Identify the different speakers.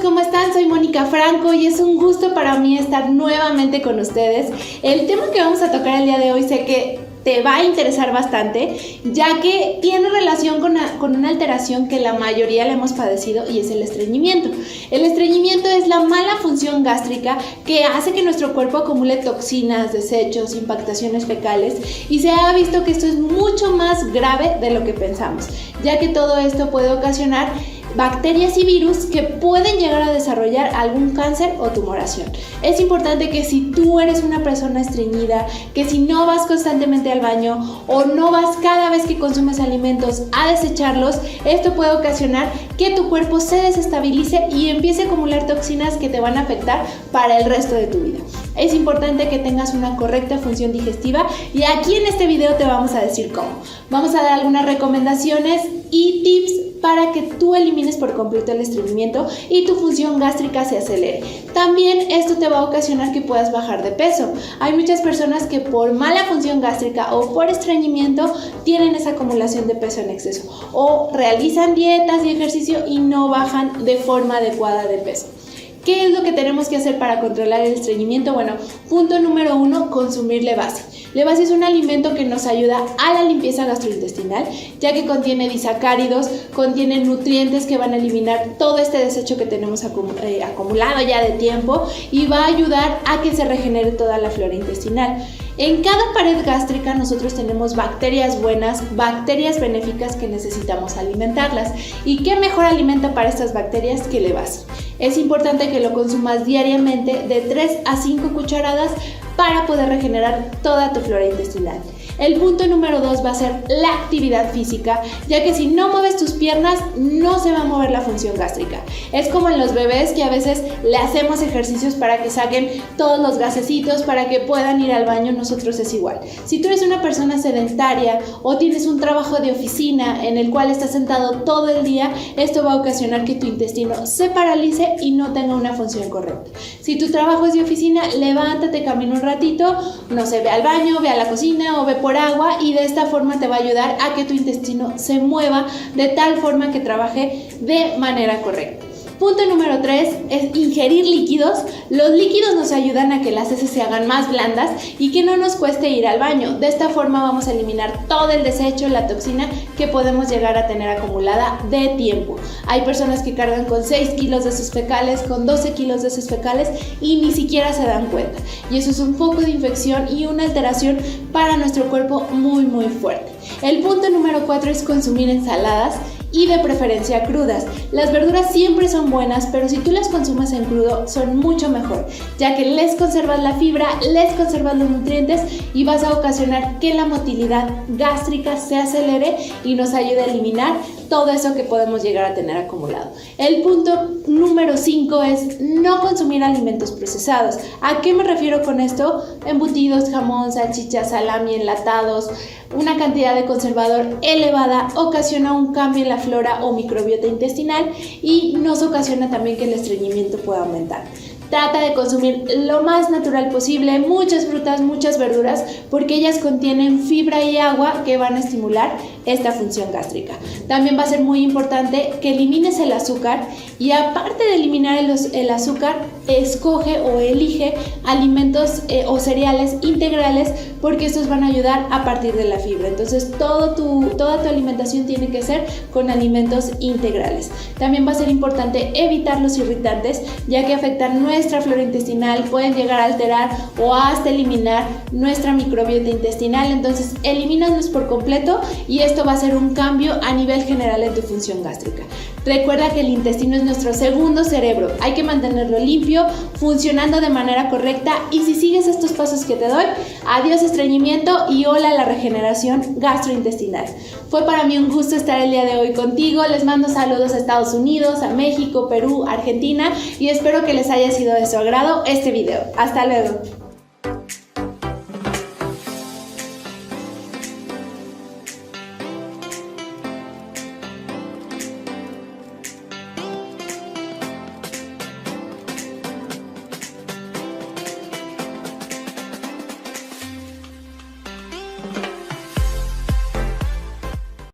Speaker 1: ¿cómo están? Soy Mónica Franco y es un gusto para mí estar nuevamente con ustedes. El tema que vamos a tocar el día de hoy sé que te va a interesar bastante, ya que tiene relación con una alteración que la mayoría le hemos padecido y es el estreñimiento. El estreñimiento es la mala función gástrica que hace que nuestro cuerpo acumule toxinas, desechos, impactaciones fecales, y se ha visto que esto es mucho más grave de lo que pensamos, ya que todo esto puede ocasionar bacterias y virus que pueden llegar a desarrollar algún cáncer o tumoración. Es importante que si tú eres una persona estreñida, que si no vas constantemente al baño o no vas cada vez que consumes alimentos a desecharlos, esto puede ocasionar que tu cuerpo se desestabilice y empiece a acumular toxinas que te van a afectar para el resto de tu vida. Es importante que tengas una correcta función digestiva y aquí en este video te vamos a decir cómo. Vamos a dar algunas recomendaciones y tips para que tú elimines por completo el estreñimiento y tu función gástrica se acelere. También esto te va a ocasionar que puedas bajar de peso. Hay muchas personas que por mala función gástrica o por estreñimiento tienen esa acumulación de peso en exceso o realizan dietas y ejercicio y no bajan de forma adecuada de peso. ¿Qué es lo que tenemos que hacer para controlar el estreñimiento? Bueno, punto número 1, consumir Levasi. Levasi es un alimento que nos ayuda a la limpieza gastrointestinal, ya que contiene disacáridos, contiene nutrientes que van a eliminar todo este desecho que tenemos acumulado ya de tiempo y va a ayudar a que se regenere toda la flora intestinal. En cada pared gástrica nosotros tenemos bacterias buenas, bacterias benéficas que necesitamos alimentarlas. ¿Y qué mejor alimento para estas bacterias que Levasi? Es importante que lo consumas diariamente de 3 a 5 cucharadas para poder regenerar toda tu flora intestinal. El punto número 2 va a ser la actividad física, ya que si no mueves tus piernas, no se va a mover la función gástrica. Es como en los bebés que a veces le hacemos ejercicios para que saquen todos los gasecitos, para que puedan ir al baño, nosotros es igual. Si tú eres una persona sedentaria o tienes un trabajo de oficina en el cual estás sentado todo el día, esto va a ocasionar que tu intestino se paralice y no tenga una función correcta. Si tu trabajo es de oficina, levántate, camina un ratito, no sé, ve al baño, ve a la cocina o ve por agua y de esta forma te va a ayudar a que tu intestino se mueva de tal forma que trabaje de manera correcta. Punto número 3 es ingerir líquidos. Los líquidos nos ayudan a que las heces se hagan más blandas y que no nos cueste ir al baño. De esta forma vamos a eliminar todo el desecho, la toxina que podemos llegar a tener acumulada de tiempo. Hay personas que cargan con 6 kilos de heces fecales, con 12 kilos de heces fecales y ni siquiera se dan cuenta. Y eso es un foco de infección y una alteración para nuestro cuerpo muy fuerte. El punto número 4 es consumir ensaladas y de preferencia crudas. Las verduras siempre son buenas, pero si tú las consumes en crudo son mucho mejor, ya que les conservas la fibra, les conservas los nutrientes y vas a ocasionar que la motilidad gástrica se acelere y nos ayude a eliminar todo eso que podemos llegar a tener acumulado. El punto número 5 es no consumir alimentos procesados. ¿A qué me refiero con esto? Embutidos, jamón, salchicha, salami, enlatados. Una cantidad de conservador elevada ocasiona un cambio en la flora o microbiota intestinal y nos ocasiona también que el estreñimiento pueda aumentar. Trata de consumir lo más natural posible, muchas frutas, muchas verduras, porque ellas contienen fibra y agua que van a estimular esta función gástrica. También va a ser muy importante que elimines el azúcar y aparte de eliminar el azúcar, escoge o elige alimentos o cereales integrales porque estos van a ayudar a partir de la fibra. Entonces toda tu alimentación tiene que ser con alimentos integrales. También va a ser importante evitar los irritantes, ya que afectan nuestra flora intestinal, pueden llegar a alterar o hasta eliminar nuestra microbiota intestinal. Entonces elimínalos por completo y esto va a ser un cambio a nivel general en tu función gástrica. Recuerda que el intestino es nuestro segundo cerebro, hay que mantenerlo limpio, funcionando de manera correcta y si sigues estos pasos que te doy, adiós estreñimiento y hola la regeneración gastrointestinal. Fue para mí un gusto estar el día de hoy contigo, les mando saludos a Estados Unidos, a México, Perú, Argentina y espero que les haya sido de su agrado este video. Hasta luego.